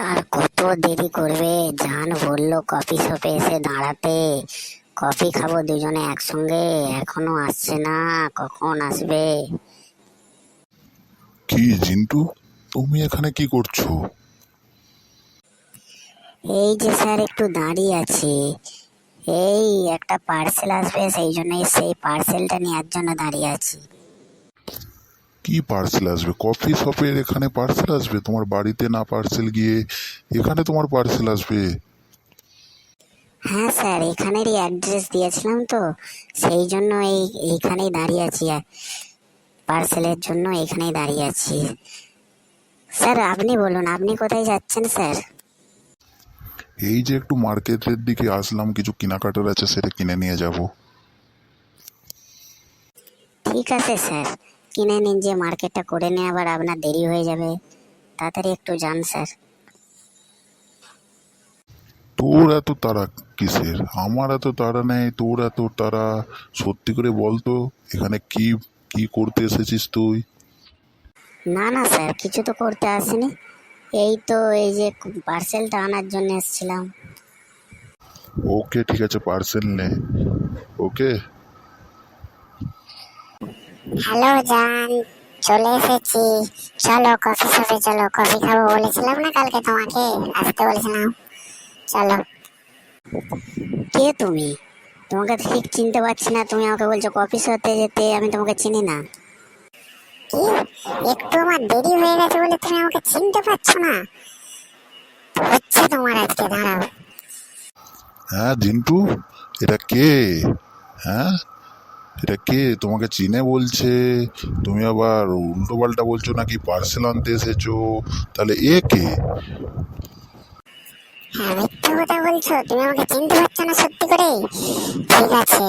আর কত দেরি করবে? জান বললো কফি শপে এসে দাঁড়াতে, কফি খাবো দুজনে একসঙ্গে, এখনো আসছে না, কখন আসবে? কি জিন্টু, তুমি এখানে কি করছো? এই যে স্যার একটু দাঁড়িয়ে আছি, এই একটা পার্সেল আসবে সেই জন্যই সেই পার্সেলটা নেওয়ার জন্য দাঁড়িয়ে আছি। কি পার্সেল আসবে? কফি শপের এখানে পার্সেল আসবে? তোমার বাড়িতে না পার্সেল গিয়ে এখানে তোমার পার্সেল আসবে? হ্যাঁ স্যার, এখানেরই অ্যাড্রেস দিয়েছিলাম তো, সেই জন্য এইখানেই দাঁড়িয়ে আছি, পার্সেলের জন্য এখানেই দাঁড়িয়ে আছি। স্যার আপনি বলুন, আপনি কোথায় যাচ্ছেন স্যার? এই যে একটু মার্কেটের দিকে আসলাম, কিছু কেনাকাটার আছে, সেটা কিনে নিয়ে যাব। ঠিক আছে স্যার, কিনে নিন, যে মার্কেটটা করে নিয়ে আবার আপনার দেরি হয়ে যাবে, তাড়াতাড়ি একটু যান স্যার। তোর এত তাড়া কিসের? আমার এত তাড়া নেই, তোর এত তাড়া। সত্যি করে বল তো, এখানে কি কি করতে এসেছিস তুই? না না স্যার, কিছু তো করতে আসিনি, এই তো এই যে পার্সেলটা আনার জন্য এসেছিলাম। ওকে ঠিক আছে, পার্সেল নে। ওকে। হ্যালো জান, চলে এসেছি, চলো কফি শপে চলো, কফি খাবো বলেছিলাম না কালকে তোমাকে, আসতে বলেছিলাম, চলো। কে তুমি? তোমাকে ঠিক চিনতে পারছি না, তুমি আমাকে বলছো কফি শপে যেতে, আমি তোমাকে চিনি না। কি? একটু আমার দেরি হয়ে গেছে বলে তুমি আমাকে চিনতে পারছো না? হচ্ছে তোমার আজকে, দাঁড়াও। হ্যাঁ জিন্টু, এটা কে? হ্যাঁ, এটা কে? তোমাকে চিনে বলছে, তুমি আবার উল্টো পাল্টা বলছো নাকি পার্সেল আনতে এসেছো? তাহলে এ কে? হ্যাঁ, মিথ্যা কথা বলছো, তুমি আমাকে চিনতে পারছো না সত্যি করে? ঠিক আছে,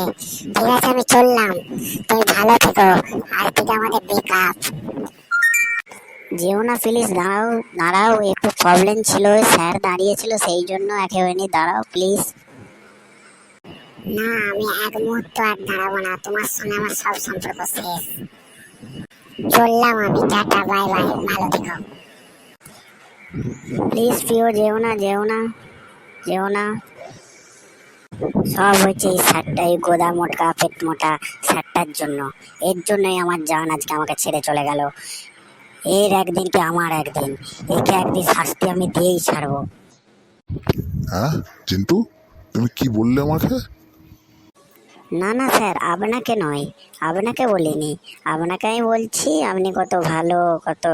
ঠিক আছে, আমি চললাম, তুমি ভালো থেকো, আজ থেকে আমাদের ব্রেকআপ। যেও না প্লিজ, দাঁড়াও দাঁড়াও, একটু প্রবলেম ছিল, স্যার দাঁড়িয়েছিল সেই জন্য একেবারে, দাঁড়াও প্লিজ। না, আমি এক মুহূর্ত আর দাঁড়াবো না, তোমার সঙ্গে আমার সব সম্পর্ক শেষ, চললাম আমি, টাটা বাই বাই, ভালো থেকো। প্লিজ প্রিয়, যেও না যেও না যেও না। সব হচ্ছে এই স্যারটা, এই গোদা মোটকা পেট মোটা স্যারটার জন্য, এর জন্যই আমার জান আজকে আমাকে ছেড়ে চলে গেল। এর একদিন কি আমার একদিন, একে একদিন শাস্তি আমি দিয়েই ছাড়বো। হ্যাঁ জিন্টু, তুমি কি বললে আমাকে? না না স্যার, আপনাকে নয়, আপনাকে বলিনি, আপনাকে আমি বলছি, আপনি কত ভালো, কত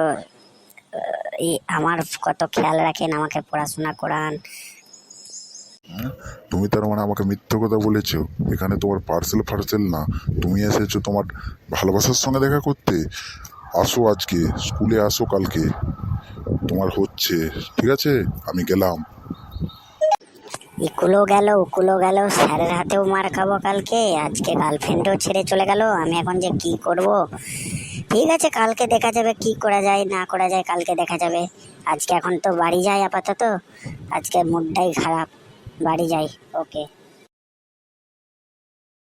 আমার কত খেয়াল রাখেন, আমাকে পড়াশোনা করান। তুমি তার মানে আমাকে মিথ্যে কথা বলেছো? এখানে তোমার পার্সেল ফার্সেল না, তুমি এসেছো তোমার ভালোবাসার সঙ্গে দেখা করতে। আসো আজকে স্কুলে আসো, কালকে তোমার হচ্ছে। ঠিক আছে, আমি গেলাম। ইকুলো গেল উকুলো গেল, স্যারের হাতেও মার খাবো কালকে, আজকে গার্লফ্রেন্ডও ছেড়ে চলে গেল, আমি এখন যে কি করব? ঠিক আছে, কালকে দেখা যাবে কি করা যায় না করা যায়, কালকে দেখা যাবে। আজকে এখন তো বাড়ি যাই আপাতত, আজকে মুডটাই খারাপ, বাড়ি যাই। ওকে।